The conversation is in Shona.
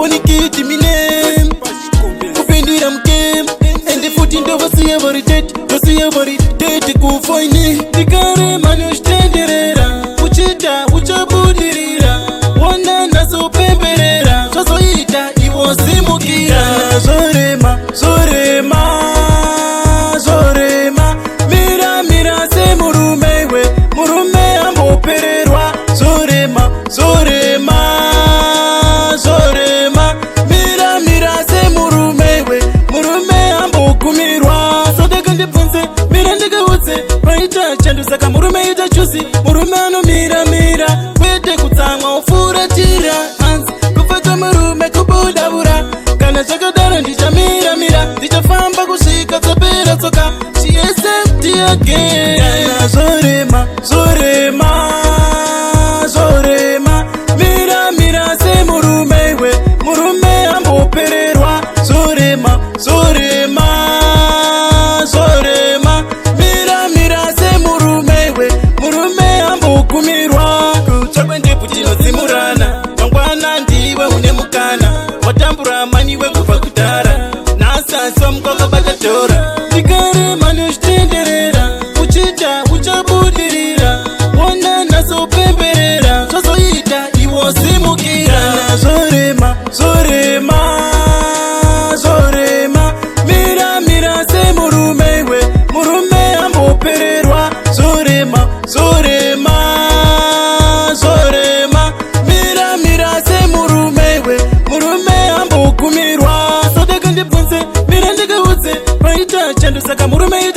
ponikiti mine kupindira mkem ende futi ndovasiya varitete kufoini ndikare mani uchitenderera uchita uchabudirira wona nasopemberera zvazoita ivo simukira zorema mira semurumewe murume ambopererwa zorema mira semurumewe murume ambogumirwa sodeka ndibvunze mira ndikaudze paita chandu saka murume ita chuzi murume anomira kwete kutsamwa ufuratira hanzi kupfeka murume kubudavura kana zvakadaro ndichamira ndichafamba kusvika dzapera tsoka chiesempti again zorema mira semurumewe murume ambopererwa zorema mira semurumewe murume ambogumirwa kutsvakwe ndebvu tinodzimurana mangwana ndiwe une mukana watambura mani wekubva kudhara nasasa mukakabata tora ndikare mani uchitenderera uchita uchabudirira wona nasopemberera zvazoita ivo simukira zorema mira semurumewe murume ambopererwa zorema mira semurumewe murume ambogumirwa sodeka ndibvunze mira ndikaudze paita chandu saka murume